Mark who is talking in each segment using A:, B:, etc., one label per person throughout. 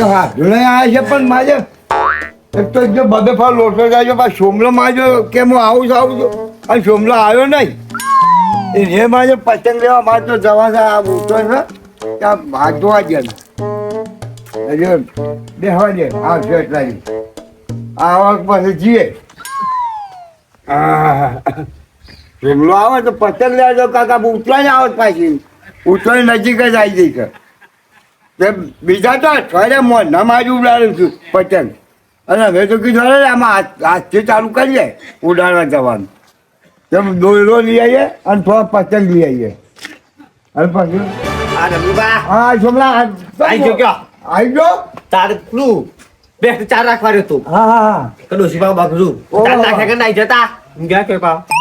A: હા જોડે આવ્યા છે પણ મારે એક તો જો બબે ફાળ લોટો જાય છે પાછો સોમલો મારજો કે હું આવું છું અને સોમલો આવ્યો નહીં એ મારે પતંગ લેવા મારે તો જવા છે આ ઉઠો છે ત્યાં ભાગ જોવા ગયા હજુ બેસવા દે આવશે એટલા આવક પછી જીએ સોમલો આવે તો પતંગ લેવા જાવ કાકા ઉતરાય આવત પાછી ઉતરાય નજીક જ આવી જઈ છે બીજા તો અઠવાડિયા મોઢા માં જ ઉડાડું છું પતંગ અને હવે તો કીધું અરે આમાં હાથથી ચાલુ કરીએ ઉડાડવા જવાનું તેમ દોયરો લઈ આવીએ અને થોડા પતંગ લઈ આવીએ અને પછી હા સોમલા આવી ગયો
B: તારે પેલું બે ચાર રાખવાનું હતું
A: હા હા હા
B: ડોસી પાવ બાપરું ચાર નાખ્યા કે નહીં જતા ગયા કે પાવ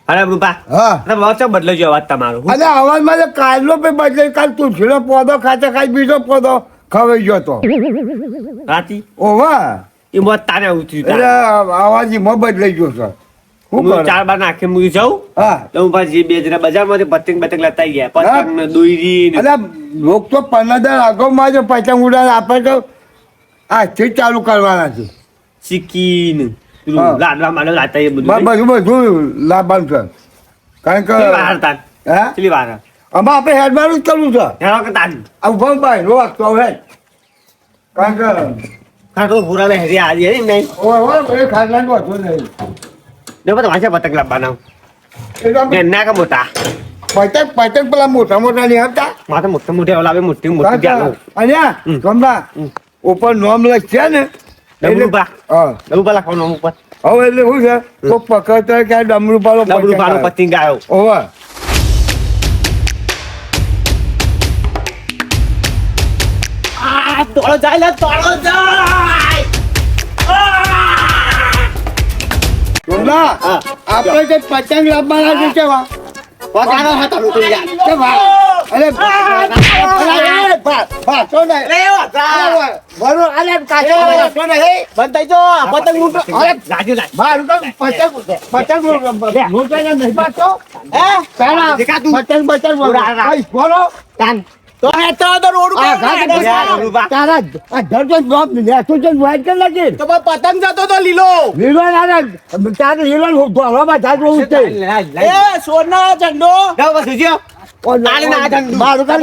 B: અરે રૂપા
A: હા
B: વચ્ચે બદલાઈ ગયો અવાજ તમારો
A: અને અવાજમાં તો કાલનો પે બદલે કાલ તુલસીનો પોદો ખાતે ખાઈ બીજો પોદો ખવાઈ ગયો તો
B: રાતી
A: ઓવા
B: એ મોત તારે ઉતર્યું
A: એટલે અવાજ એમાં બદલાઈ ગયો છે
B: હું ચાર બાર નાખી મૂકી જાઉં
A: હા
B: તો હું પાછી બે જણા બજારમાંથી પતંગ બતંગ લેતા ગયા પતંગ ને દોરી ને
A: એટલે લોક તો 15 આગળમાં જ પતંગ ઉડાડે આપણે તો આજથી જ ચાલુ કરવાના છે
B: સિક્કી ને
A: હા.
B: લાડવા માંડવા લાતા એ બધું
A: બધું બધું લાભવાનું છે કારણ કે
B: કેટલી વાર તાન
A: હે
B: કેટલી વાર
A: આમાં આપણે હેડવાનું જ કરવું છે
B: હેરો કે તાન
A: આ ઉભા ભાઈ નો વાગતો હવે કારણ કે
B: ખાટો પૂરા ને હેરી આજે નહીં
A: એ ખાટલાનું વાંધો નહીં
B: ને બધા વાંચા પતંગ લાવવાના
A: એટલે આમ
B: ના કે મોટા
A: પતંગ પેલા મોટા મોટા નહીં આવતા
B: માથે મોટા મોટા લાવે મોટી મોટી જાલો
A: અહીંયા ગમલા ઉપર નોમ લખશે ને
B: ડમરૂપા
A: હા
B: ડમરૂપા લખવાનું ઉપર
A: હવે એટલે શું છે તો પકડતો ક્યાં ડમરૂપાલો
B: ડમરૂપાનો પતંગ આવ્યો
A: ઓવા
B: તોડો જાય લે તોડો જાય
A: ગમલા આપણે જે પતંગ લાવવાના છે કેવા
B: પગારો હતો તું યાર
A: કે ભાઈ અરે ભાતો નહીં બરો અરે કાચો ભાતો નહીં
B: બંધાઈ જો પતંગ લૂંટો અરે રાજુ લાય
A: મારું તો પતંગ લૂંટાઈને નહીં પાછો
B: હે
A: પેલા
B: દેખાતું.
A: પતંગ બોલો
B: તાન તો હે તો રોડ
A: આ
B: ઉપર
A: તારા આ ધરતો ડ્રોપ નેસો છે વાઈટ કલર લાગે
B: તો પતંગ જતો તો લીલો
A: લીલો ના તારે લીલો ધોળવા જાત રહું છે
B: એ સોના ઝંડો ગાવ બસ જો તાલે ના ઝંડો
A: મારું કર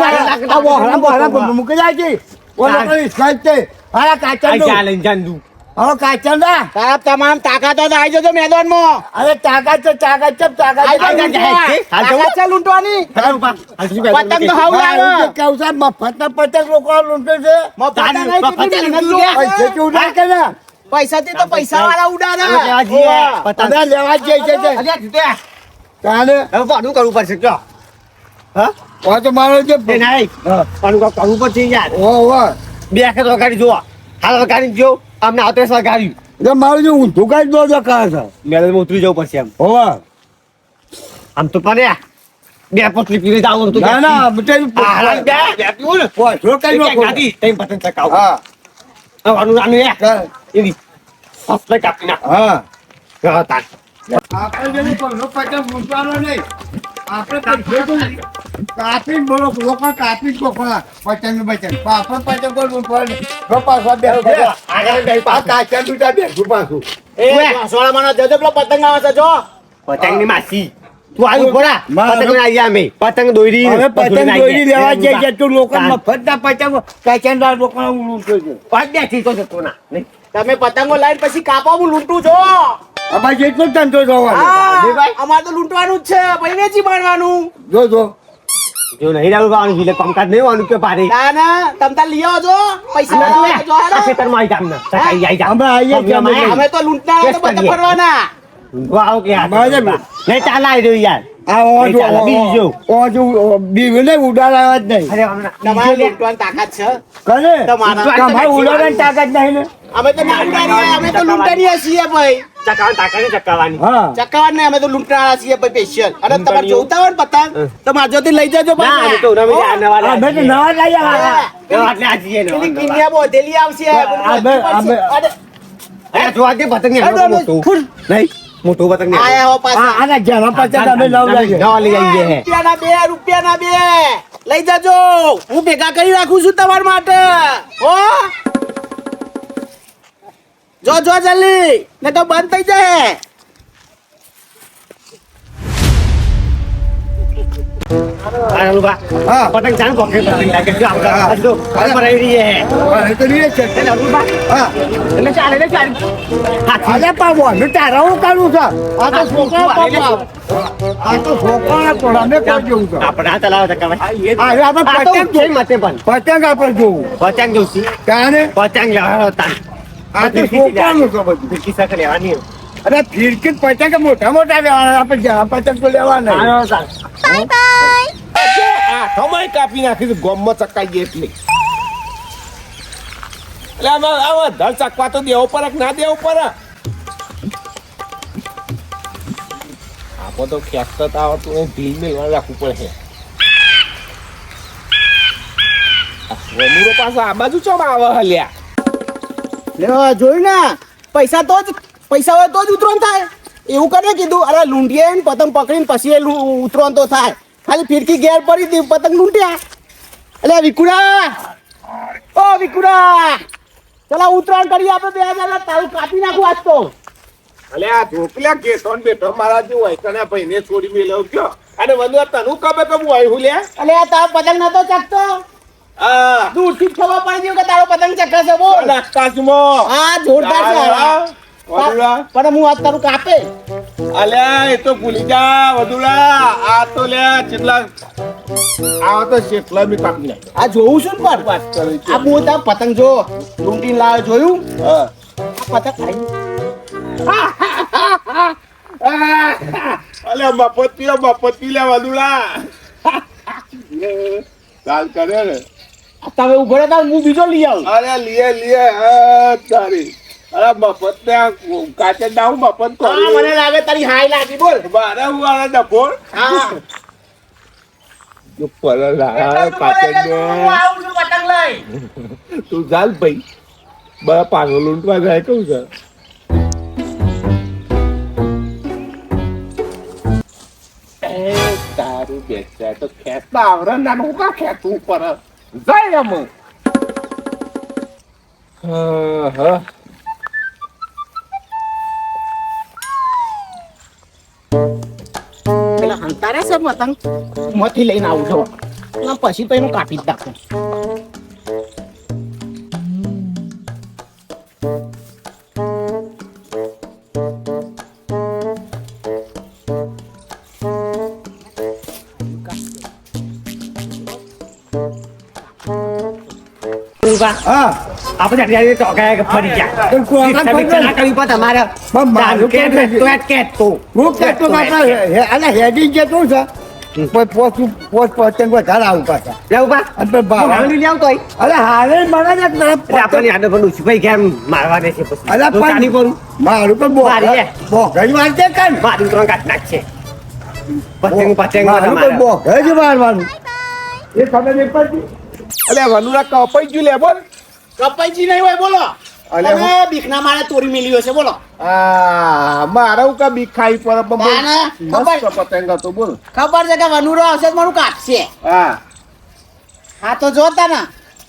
A: આ બોહરા મૂકી જાય છે ઓલા કોઈ સ્કાઈટ છે હારા કાચા
B: આઈ ચાલે ઝંડુ
A: હવે કાચા ના
B: તારા તમામ તાકાતો તો આવી જજો મેદાનમાં
A: અરે તાકાત
B: છે લૂંટવાની પતંગ તો હાવ લાગે
A: કેવસા મફતના પતંગ લોકો લૂંટે છે પૈસા કે ઉડાડ કે ના
B: પૈસાથી તો પૈસા વાળા ઉડાડે
A: પતંગ લેવા જ જાય છે તાને
B: હવે પાડું કરવું પડશે જો હા
A: ઓ તો મારો જે
B: નહીં પાડું કરવું પડશે યાર
A: ઓ
B: બે વખત વગાડી જો હાલ વગાડી જો અમને આવતે વગાડ્યું
A: એટલે મારું જે ઊંધું કાઢ દો તો કા છે
B: મેદાનમાં ઉતરી જવું પડશે એમ
A: હોવા
B: આમ તો પડે બે પોટલી પીને જાવ તો
A: ના ના બટેલ પોછો કઈ નો
B: ગાડી તઈ પતંગ ચકાવ
A: હા
B: આનું રાનું એની ફસલે કાપી નાખ
A: હા
B: તાન
A: આપણે જેને કોનો પતંગ લૂંટવાનો નહીં આપણે કાપી બોલો લોકો કાપી કોકણા પતંગ બચન આપણે પતંગ કોઈ લૂંટવાનો પાછા બે
B: આગળ ગઈ
A: આ કાચા દૂટા બેઠું પાછું
B: એ સોળા માનો જજો પેલો પતંગ આવે છે જો પતંગની માસી તું આવ્યું બોલા પતંગ ને આવી અમે પતંગ દોરી
A: હવે પતંગ દોરી લેવા જાય છે તું લોકો મફતના પતંગ કાચા લોકો લૂંટે છે
B: પાંચ બેઠી તો જતો ના નહીં તમે પતંગો લાઈન પછી કાપો હું લૂંટું છો
A: અમારે જેટલો ધંધો જોવાનો
B: અમારે તો લૂંટવાનું જ છે પછી વેચી મારવાનું
A: જો
B: જો નહીં રાવું પાવાનું એટલે કામકાજ નહીં હોવાનું કે પારે ના ના તમ તાર લઈ આવજો પૈસા આ ખેતરમાં આવી જામ ના સકાઈ આવી જામ
A: અમે આવીએ છીએ
B: અમે તો લૂંટના તો બધા ફરવાના વાવ કે
A: અમારે
B: નહીં ચાલ આવી રહ્યો યાર
A: આ ઓજો બીને ઉડાડવા જ નહીં
B: અરે તમારે લૂંટવાની તાકાત છે
A: કરે
B: તમારે
A: ઉડાડવાની તાકાત નહીં ને
B: અમે તો અમે તો લૂંટણીએ છીએ ભાઈ ચકાવાની તાકાત ચકાવાની
A: હા
B: ચકાવા ને અમે તો લૂંટનારા છીએ ભાઈ સ્પેશિયલ અને તમારે જોતા હોય ને પતંગ તો મારજોથી લઈ જજો ભાઈ અમે તો નવા
A: લઈ આવ્યા
B: એટલે આજીએ ને કિનિયા બોધેલી આવશે અરે જો આજે પતંગ ને મોટું નહીં મોટું પતંગ ને આયા હો પાછા
A: આના જેવા પતંગ અમે લઈ
B: લઈ આવીએ રૂપિયાના બે
C: લઈ જાજો, હું ભેગા કરી રાખું છું તમારા માટે. હો જો જલ્દી, ને તો બંધ થઈ જાય.
A: હા.
B: પતંગ ચાલ કોકે પતંગ લાગે જો આપણે
A: હા.
B: જો ઘર પર આવી રહી હે
A: હા, એ તો નહીં છે.
B: એટલે અરુણબા
A: હા.
B: એટલે ચાલે હાથી
A: અરે પણ હું તારા હું કરું છું આ તો છોકરા પાપા આ તો છોકરા પણ અમે કરી જેવું છે
B: આપણે આ ચલાવો તો કમાય
A: હા, હવે આપણે
B: આ તો
A: પતંગ
B: છે મતે પણ
A: પતંગ આપણે જોવું
B: પતંગ જોશી
A: કાને
B: પતંગ લેવાનો તાન
A: આ તો છોકરાનું છે બધું
B: ફિરકી સાથે લેવાની
A: અરે ફિરકી પતંગ મોટા મોટા લેવાના આપણે જ્યાં પતંગ તો લેવાના
B: આનો તાન
C: આ સમય કાપી નાખીશું ગોમમાં ચકાઈ ગઈ એટલે આમાં આવા ધર ચકવા તો દેવો પડે કે ના દેવો પડે. આપો તો ખેંચતો તો આવતું નહીં, ઢીલ મેળવા રાખવું પડે. વનીરો પાસે આ બાજુ ચમ આવે હલ્યા.
D: લેવા જોયું ને પૈસા હોય તો જ ઉતરણ થાય એવું કરે કીધું. અરે લૂંટીએ ને પતંગ પકડીને પછી એ ઉતરણ તો થાય. ખાલી ફિરકી ઘેર પડી હતી પતંગ લૂંટ્યા. એટલે વિકુડા, ઓ વિકુડા, ચલા ઉતરાણ કરી આપણે 2000 તારું કાપી નાખું આજ તો.
C: અલ્યા ઢોકલા કેસો ને બેઠો મારા જેવું હોય કને ભાઈને છોડી મેલ્યો ગયો અને વનુ તનું કબે કબું આવ્યું હું લે.
D: એટલે આ તારો પતંગ નતો ચકતો,
C: આ
D: દૂરથી જ ખબર પડી ગયું કે તારો પતંગ ચકશે. બોલ.
C: આકાશમાં
D: હા જોરદાર છે.
C: વદુડા
D: પણ હું આજ તારું કાપે.
C: અલ્યા એ તો ભૂલી જા વદુડા, આ તો લે કેટલા આ તો કેટલા બી કાપી નાખ.
D: આ જોઉં છું ને
C: વાત
D: પણ
C: કરી છે.
D: આ હું તાર પતંગ જો લૂંટીને લાવ્યો જોયું.
C: હા.
D: આ પતંગ
C: અલ્યા મફતી લે વદુડા. ચાલ કરે ને.
D: તમે ઉભો રહે તાર હું બીજો લઈ આવું.
C: અરે લીએ તારી અરે મફત ને કાચે દાવ મફત
D: હા, મને લાગે તારી હાય લાગી. બોલ.
C: મારે હું આને ડફોર
D: હા.
C: ઉપર લાય કાચે ને તું ચાલ ભાઈ બા પાનો લૂંટવા જાય કેવું છે. એ તારું બેચ્યા તો ખેંચતા આવરે નાનું કા ખેંચવું પડે જાય એમ. હા
D: પેલા હંતારે છે પતંગ માંથી લઈને આવું છો પછી તો એનું કાપી જ નાખું.
A: હા
B: આપણે અત્યારે ચોકાયા ફરી ગયા
A: તો કોકા
B: તમે ચલા કરી પણ તમારે
A: પણ મારું
B: કે
A: કેમ છે?
B: તો એટ કે તો
A: હું કહેતો કાકા અલા હેડી જતું છે પણ પોસ્ટ પતંગ વધારે આવું પાછા
B: લેવું બા
A: અને પછી ભાવ.
B: રાવણી લેવું તોય
A: અરે હારે મને જ તરફ
B: આપણે આને પણ ઉછપાઈ કેમ મારવા દે છે પછી
A: અલા
B: તો ચાલી
A: પણ
B: કરું
A: મારું પણ
B: મારી લે.
A: બોગજ મારતે કાન
B: મારું ત્રણ કાઢ નાખશે પતંગ પતંગ
A: મારું પણ બોગજ મારવાનું એ ખબર નહીં પડતી
C: અલ્યા વનુરા કપાઈ ગયું લે બોલ.
D: કપાઈજી નહીં હોય બોલો.
C: અલે
D: તમે બીકના મારે તોરી મેલ્યો છે બોલો.
C: મારે હું કા બીક ખાઈ પડે પણ બોલ.
D: ના, ના,
C: મસ્ત પતંગ હતો બોલ.
D: ખબર છે કે વનુરો આવશે તો મારું કાપશે.
C: હા
D: હા તો જોતા ને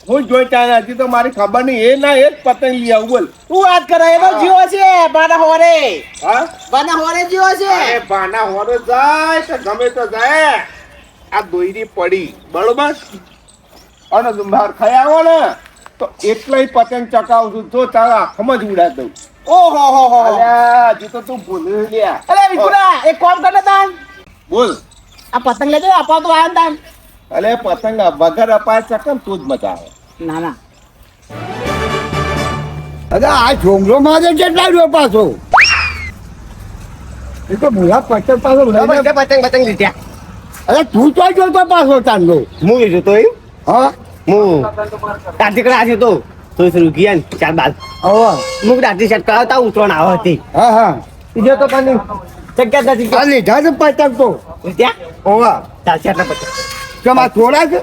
C: હું જોઈતા નથી તો મારી ખબર નહીં એ ના એ જ પતંગ લઈ આવું બોલ.
D: તું વાત કરે એનો જીવો છે બાના હોરે.
C: હા
D: બાના હોરે જીવો છે.
C: અરે બાના હોરે જાય કે ગમે તો જાય આ દોયરી પડી બરોબર અને તું બહાર ખાઈ આવો ને તો એટલાય પતંગ ચકાવું છું જો તારા આંખમાં જ ઉડા દઉં.
D: ઓહો હો હો.
C: અલ્યા હજી તો તું ભૂલી લ્યા.
D: અરે વિકુરા એક કામ કરે તાન
C: બોલ.
D: આ પતંગ લેજો અપાવ તો આયા તાન.
C: અલે પતંગ વગર અપાય ચકમ તું જ મજા આવે.
D: ના ના
A: અરે આ ઝોંગલો મારે કેટલા રહ્યો પાછો એ તો ભૂલા પતંગ પાછો લઈને
B: પતંગ લીધ્યા
A: અરે તું તો જોતો પાછો તાંડો
B: હું લીધું તો એમ
A: હા
B: હું દાદી કડા આજે તો શરૂ ગયા ને ચાર બાદ
A: હવે
B: હું દાદી સેટ કરાવતા ઉતરણ આવે હતી
A: હા હા
B: બીજો તો પણ જગ્યા નથી
A: આ લીધા છે પતંગ તો
B: ત્યાં
A: ઓવા
B: ચાલશે આટલા પતંગ
A: તમાર થોડા છે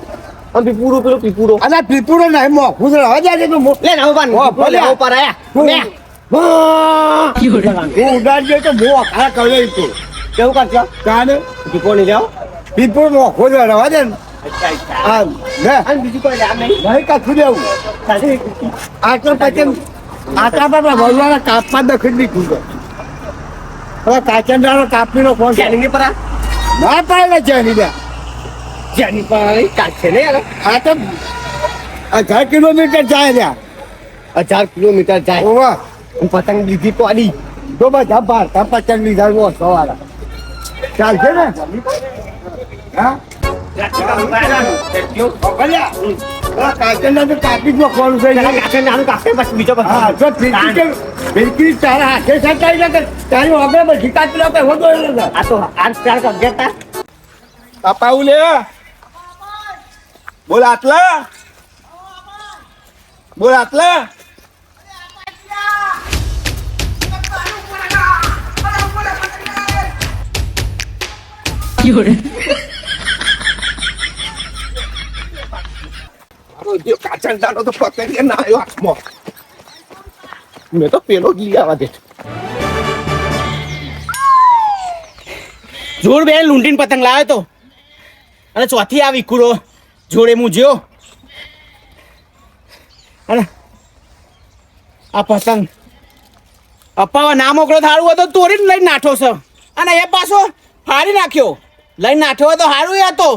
B: અને પીપુડો પેલો પીપુડો
A: અલા પીપુડો નહીં મોખું છે હવે જાય તું
B: લે ના ઉભા
A: ઓ, ભલે.
B: ઉપર આયા લે
A: હું ઉડાડજે તો બહુ અખાડા કરે તું
B: કેવું કરશો
A: કાને
B: પીપો નહીં લેવો
A: પીપુડો મોખું છે રવા દે ને હા લે
B: અને બીજું કોઈ યાદ નહીં
A: નહીં કાઠું દેવું
B: ખાલી
A: આટલો પતંગ આટલા પર ભગવાન કાપમાં દખી દીધું છે હવે કાચંડાનો કાપીનો ફોન
B: જેની પર
A: ના પાડે છે એની બે
B: જેની પર કાઢશે ને યાર
A: આ તો 1000 કિલોમીટર જાય રહ્યા
B: 1000 કિલોમીટર જાય
A: ઓવા
B: અને પતંગ લીધી પાડી
A: તો બધા ભારતા પતંગ લીધા વો સવારા ચાલશે ને હા કાચંડા તો કાપી જ નાખવાનું છે હા જો ફિરકી તારા હાથે સટાઈ શકે તારી વગર બધી કાપી નાખે હોતો
B: આ તો આજ ચાર અગિયાર
C: અપાવું લે બોલ આટલા બોલ આટલા કાચંડાનો તો પતંગ ના આવ્યો હાથમાં મેં તો પેલો જ લઈ આવવા દે
D: જોડ બે લૂંટીને પતંગ લાવ્યો તો અને ચોથી આ વિકુડો જોડે હું જ્યો અને આ પતંગ અપાવા ના મોકલો થાળું હોય તો તોડીને લઈને નાઠો છે અને એ પાછો ફાડી નાખ્યો લઈને નાઠ્યો હોય તો સારું એ હતો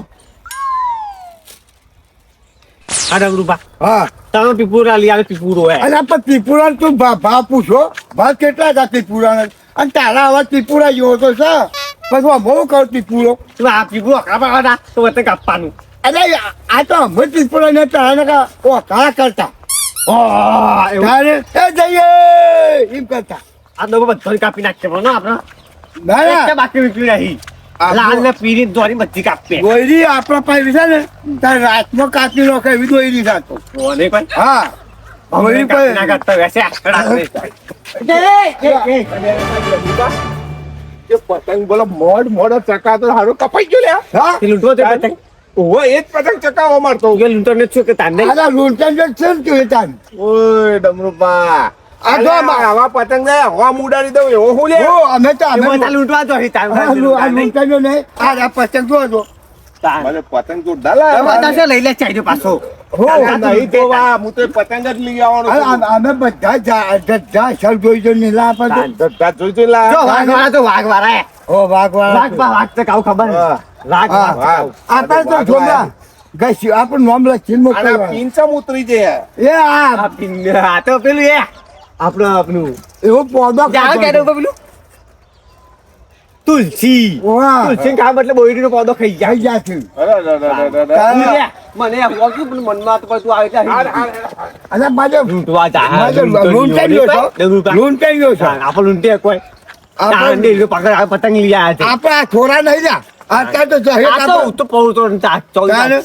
B: આ ડગરુબા
A: હા
B: તમે પીપુરા લઈ આવે પીપુરો હે
A: અને આપણે ત્રિપુરા તું ભાવ પૂછો ભાવ કેટલા હતા ત્રિપુરા અને તારા હવે ત્રિપુરા જેવો તો છે પછી બહુ કહું ત્રિપુરો
B: તું આ પીપુરો કાપવાના તો વતન કાપવાનું
A: અરે આ તો અમે ત્રિપુરા ને તારા કાળા કરતા
B: એવું
A: તારે એ જઈએ એમ કરતા
B: આ તો બધો કાપી નાખશે ને આપણે
A: ના ના
B: બાકી વીપી રહી
A: આ
B: લાલ ને પીરી દોરી બધી કાપે
A: દોયરી આપણા પાસે છે ને તારે રાતમાં કાપી નાખે એવી દોયરી થતો
B: કોને કોઈ
A: હા દોયરી
B: કાપી ના
A: પર
B: કરતા વૈસે આકડા
C: એ પતંગ બોલો મોડ ચકાતો હારું કપાઈ ગયો લે
A: હા
B: લૂંટવો તે પતંગ
C: ઓહો એ જ પતંગ ચકાવવા મારતો
B: કે લૂંટો ને શું કે તાંડે
A: આ લૂંટન જે છે ને તું તાન
C: ઓય ડમરુપા
A: આ જો
C: આવા પતંગ ને હવા ઉડાડી દઉં એવો હું લે
A: ઓ અમે તો અમે
B: બધા લૂંટવા તો હી
A: આ લૂંટન જો નહીં આ પતંગ જો જો
C: મને પતંગ તો ડાલા
B: બધા લઈ લે ચાઈ પાછો
A: હો
C: નહીં તો વા હું તો પતંગ જ લઈ આવવાનો છું
A: અમે બધા સર જોઈ જોઈ નીલા પર
C: ધધા જોઈ જોઈ લા
B: જો વાઘ વાળા તો વાઘ વાળા હે
A: ઓ વાગવા
B: વાઘ તો કાઉ ખબર
C: હા.
B: વાઘ
A: હા.
B: વાઘ
A: આપણે તો જોડા ગઈ આપણું નામ લખીને
C: અને
A: મોકલવા
C: પિંચમ ઉતરી જાય
A: એ આ
B: આ તો પેલું એ આપણું
A: એવો પોદો
B: જાવ કે પેલું તુલસી
A: વાહ
B: તુલસી કામ એટલે બોયડીનો પૌધો ખાઈ જાય
A: જઈ જા છે
B: મને વોકી પણ મનમાં તો તું આવે છે
A: અને બાજુ
B: લૂંટવા જા
A: લૂંટાઈ ગયો છો લૂંટાઈ ગયો છો
B: આપણે લૂંટે કોઈ
A: આપણે
B: પકડ પતંગ લઈ આવ્યા છે
A: આપણે આ થોડા નહીં જા અત્યારે તો જહે
B: આ તો હું તો પૌતો
A: તારે?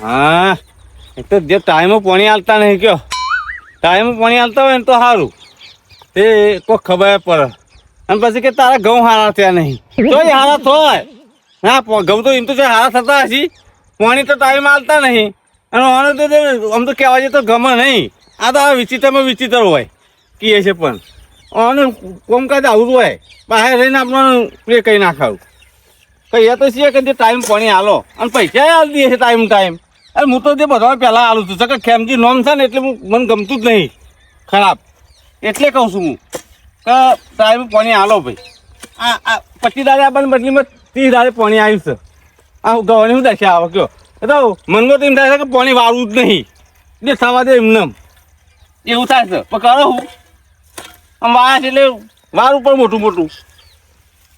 E: હા એક તો જે ટાઈમે પાણી આલતા નહીં કયો ટાઈમે પાણી આલતા હોય ને તો સારું તે કોઈ ખબર પડે અને પછી કે તારા ઘઉં હારા થયા નહીં તો હારા થાય હા ઘઉં તો એમ તો હારા થતા હશે પાણી તો ટાઈમે આલતા નહીં અને આને તો આમ તો કહેવા જઈએ તો ગમે નહીં આ તો આ વિચિત્રમાં વિચિત્ર હોય કીએ છે પણ આને કોમકાજ આવું જ હોય બહાર રહીને આપણને એ કંઈ નાખાવું કહીએ તો છીએ કે ટાઈમ પાણી આલો અને પૈસા આલ દઈએ છે ટાઈમ અરે હું તો જે બધા પહેલાં આલું છું કે ખેમજી નોમ છે ને એટલે મને ગમતું જ નહીં ખરાબ એટલે કહું છું હું કે ટાઈમ પાણી આલો ભાઈ આ 25 દાડે આપણને બદલીમાં 30 દાડે પાણી આવ્યું છે આ ગવાની શું દશા આવે કયો એ તો મનમાં તો એમ થાય છે કે પાણી વાળવું જ નહીં જે થવા દે એમને એવું થાય છે પણ કરો હું આમ વાયા છે એટલે વારું પણ મોટું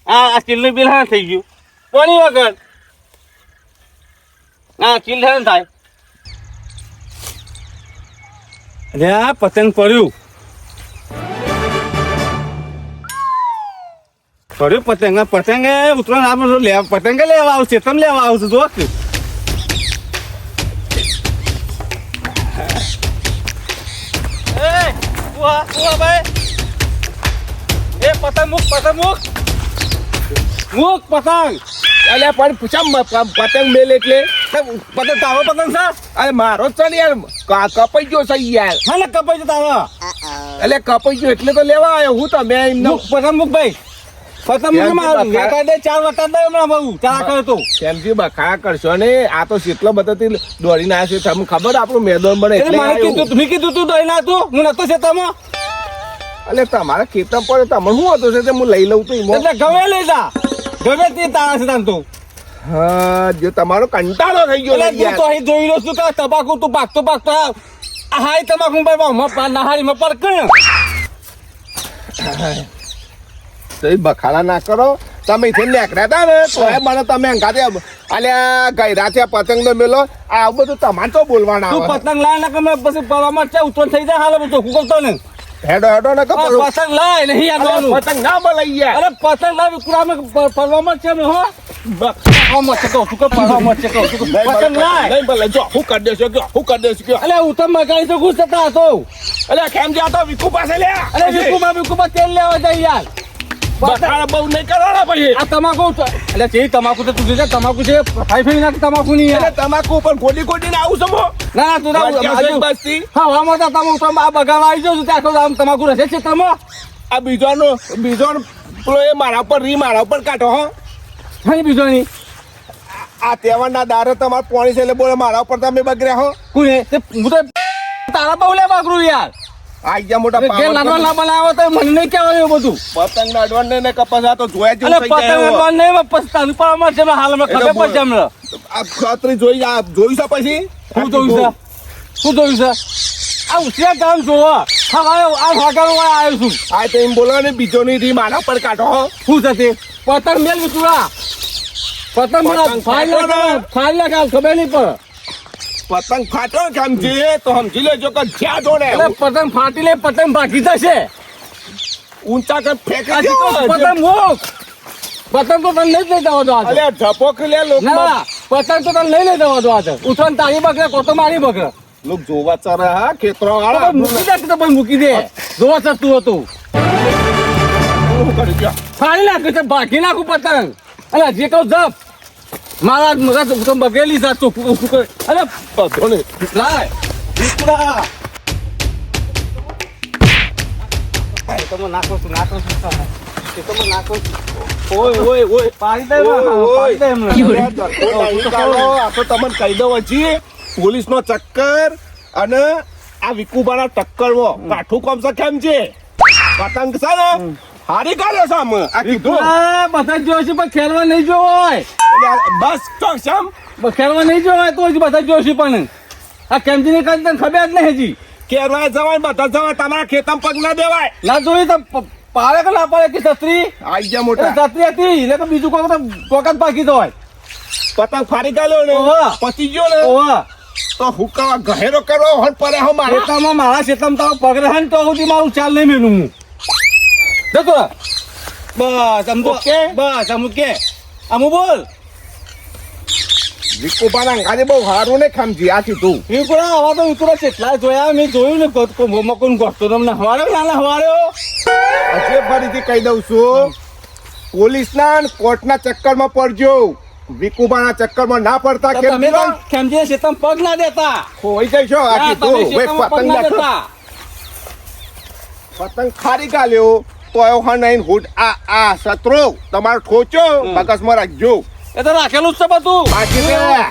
E: આ સ્ટીલનું બિલ હા થઈ ગયું પાણી વગર હા ચીલ થાય અરે આ પતંગ પડ્યું પતંગ પતંગ ઉતરવાનું આપણે લેવા પતંગ લેવા આવશે તમે લેવા આવશે જો ભાઈ એ પતંગ મૂક મૂક પતંગ
C: અલ્યા પણ પૂછા પતંગ મેલ એટલે
E: પતંગ તારો પતંગ છે
C: અરે મારો જ છે ને યાર કપાઈ ગયો છે યાર
E: હા ને કપાઈ છે તારો
C: એટલે કપાઈ ગયો એટલે તો લેવા આવ્યો હું તમે એમને
E: મૂક પતંગ મૂક ભાઈ પતંગ મૂક મારું વેકાઈ દે 4 વટા દે હમણાં બહુ ચાર કરે તો
C: કેમજી બખા કરશો ને આ તો કેટલો બધાથી દોડીને આવ્યા છે તમને ખબર આપણું મેદાન બને
E: એટલે મને
C: આવ્યો.
E: કીધું તમે કીધું તું દઈ ના તું હું નતો છે તમે
C: એટલે તમારા ખેતર પડે તમે શું હતું છે તે હું લઈ લઉં તો એમાં.
E: એટલે ગમે લઈ જા ગમે તે તારા છે તાન તું
C: હા જો તમારો કંટાળો થઈ ગયો
E: એટલે
C: ને
E: તું
C: યાર.
E: તો અહીં જોઈ લો છું કે તમાકુ તું પાકતો આ હાય તમાકુ પર નહારીમાં પર કણ
C: તો એ બખાડા ના કરો તમે ઇથે નીકળ્યા હતા ને તો એ મને તમે અંગાતે અલ્યા ગયરા છે પતંગ નો મેલો આ બધું તમારે તો બોલવાના
E: તું
C: આવે
E: પતંગ લાય ને કે મેં પછી પવામાં છે ઉત્પન્ન થઈ જાય હાલ તો હું કરતો ને
C: હેડો હેડો ને કપડું
E: પતંગ લાય નહીં યાર
C: પતંગ ના મળે યાર
E: અરે પતંગ લાવ કુરામાં પવામાં છે ને હો પવામાં છે કહું છું કે પવામાં છે કહું છું કે પતંગ લાય
C: નહીં મળે જો હું કરી દેશો કયો હું કરી દેશો કયો
E: અલે ઉત્તમ મગાઈ તો ગુસ્સ થતા હતો
C: અલ્યા કેમ જા તો વિકુ પાસે લે
E: અરે વિકુમાં તેલ લેવા જાય યાર
C: બખાડા બહુ નહીં કરવાના પછી
E: આ તમાકુ એટલે જે તમાકુ તો તું છે તમાકુ છે ફાઈ નાખ તમાકુ નહીં
C: એટલે
E: યાર
C: તમાકુ ઉપર ગોડી ગોડીને આવું સમો
E: ના તું
C: બસથી
E: હા વામાં તો તમે ઉત્તમ આ બગાડ આવી જાવ ત્યાં આમ તમાકુ રહેશે છે તમે
C: આ બીજો પેલો એ મારા ઉપર રી મારા ઉપર કાઢો હો
E: હા બીજો નહીં
C: આ તહેવારના દારે તમારે પોણી છે એટલે બોલે મારા ઉપર તમે બગડ્યા હો
E: કોને તે હું તો તારા બહુ લે બાકરું યાર
C: આ ગયા મોટા
E: કે નાનો ના બનાવો તો મને નહીં કહેવાય એવું બધું
C: પતંગ ના અડવાને ને કપાસ આ તો જોયા
E: અલે
C: જેવું થઈ
E: પતંગ
C: જાય
E: નહીં પસ્તાનું પાડવામાં છે હાલમાં ખબર પડશે હમણાં
C: આ ખાતરી જોઈ છે પછી
E: શું જોયું છે શું જોયું છે આ ઉસિયા ગામ જોવો હા આ ભાગાનો આવ્યો છું
C: આ તો એમ બોલો ને બીજો ની રી મારા પર કાઢો હો
E: શું છે તે પતંગ મેલ વિચુડા પતંગ ફાઇલ લગાવ ખબર નહીં પડે
C: પતંગ ફાટો સમજી તો સમજી લેજો કે જ્યાં જોડે
E: એટલે પતંગ ફાટી લે પતંગ ભાગી જશે
C: ઊંચા કે ફેંકી
E: હજી તો
C: દો.
E: પતંગ મૂક પતંગ તો તને લઈ જ લઈ જવા દો આજે
C: અલ્યા ઝપોક લે લોક
E: ના પતંગ તો તને લઈ લઈ જવા દો આજે ઉઠાણ તારી બગડે કોતો મારી બગડે
C: લોક જોવા ચરે હા ખેતરો વાળા
E: મૂકી દે તો પણ મૂકી દે જોવા સસ્તું હતું
C: શું કરી ગયા
E: ફાડી નાખ્યું છે ભાગી નાખું પતંગ અરે જે કહું જપ મારા મગજ તો બગેલી જાત અરે
C: બધો ને
E: લાય દીકરા તમે નાખો છું તમે નાખો છું ઓય પાડી દે પાડી દે
C: આ તો તમને કહી દઉં હજી પોલીસ નો ચક્કર અને આ વિકુબાના ટક્કરમાં કાઠું કોમ છે કેમ છે પતંગ છે ને હારી કાઢ્યો છે આમ આ કીધું
E: બધા જોયો છે પણ ખેલવા નહીં જોવો હોય
C: એટલે બસ ચોક છે આમ
E: ખેલવા નહીં જોવો હોય તો જ બધા જોયો છે પણ આ કેમજી ની કઈ તને ખબર જ નહીં હજી
C: કેરવા જવાય બધા જવાય તમારા ખેતમ પગ ના દેવાય
E: ના જોઈ તો પાડે કે ના પાડે કે છત્રી
C: આઈ ગયા મોટા
E: છત્રી હતી એટલે કે બીજું કોઈ તો ટોકન પાકી દો
C: પતંગ ફાડી ગયેલો ને
E: ઓહો.
C: પતી ગયો ને
E: ઓવા
C: તો હુકાવા ગહેરો કરવો હોત પડે હો મારા
E: ખેતરમાં મારા ખેતરમાં તારો પગ રહે ને તો સુધી મારું ચાલ નહીં મેલું હું જતો રહે. બસ અમુ
C: ઓકે.
E: બસ અમુ કે અમુ બોલ
C: વિકુબાના ગાડી બહુ સારું ને ખમજી આ કીધું
E: વિકુડા આવા તો વિકુડા કેટલા જોયા મેં જોયું ને મકોન ગોઠતો તમને હવારે નાના હવારે
C: હજી ફરીથી કહી દઉં છું પોલીસના ને કોર્ટના ચક્કરમાં પડજો વિકુબાના ચક્કરમાં ના પડતા કેમ
E: તમે તો ખેમજીને ખેતરમાં પગ ના દેતા
C: ખોઈ જઈશો આ
E: ના,
C: કીધું
E: તમે
C: હવે
E: ખેતરમાં પગ
C: પતંગ
E: ના
C: નાખો.
E: દેતા
C: પતંગ ખારી ગાલ્યો તો એવો હા નહીં હુડ આ સત્રો તમારો ઠોચો બકસમાં રાખજો
E: એ તો રાખેલું જ છે બધું
C: બાકી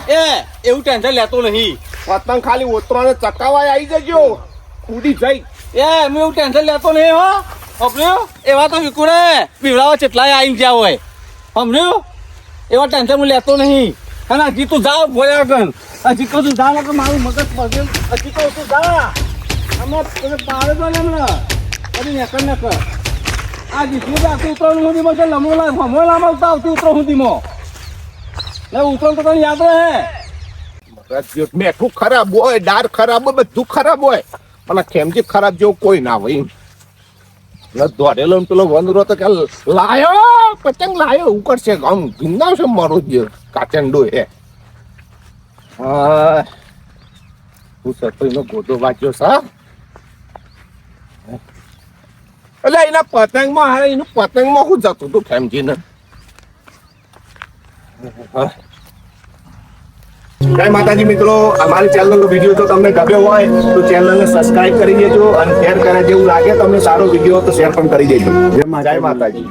C: છે.
E: એવું ટેન્શન લેતો નહીં
C: પતંગ ખાલી ઉતરાને ચકાવાય આવી જજો ઉડી જઈ
E: હું એવું ટેન્શન લેતો નહીં હો સમજ્યું એવા તો વિકુડે પીવડાવા કેટલાય આવીને જ્યાં હોય સમજ્યું એવા ટેન્શન હું લેતો નહીં અને હજી તું જા બોલ્યા કર હજી કહું તું જા કે મારું મગજ પડે હજી કહું તું જા આમાં તમે પાડે તો ને અરે નકર નકર આ જીતનું આખું ઉતરવાનું સુધીમાં છે લમોલા આવતા આવતી ઉતરો સુધીમાં ને ઉતરણ તો તને યાદ રહે
C: મેઠું ખરાબ હોય દાળ ખરાબ હોય બધું ખરાબ હોય પણ ખેમજી ખરાબ જેવું કોઈ ના હોય દોડેલો ને પેલો વંદરો તો કે લાયો પતંગ લાયો એવું કરશે આમ ભીંગાવ છે મારો જ કાચંડો હે હું સતોઈનો ગોદો વાંચ્યો સા એટલે એના પતંગમાં હારે એનું પતંગમાં શું જતું હતું ખેમજી ને જય માતાજી મિત્રો, અમારી ચેનલનો વિડીયો તો તમને ગમ્યો હોય તો ચેનલને સબસ્ક્રાઇબ કરી દેજો અને શેર કરે જેવું લાગે તમને સારો વિડીયો તો શેર પણ કરી દેજો. જય માતાજી.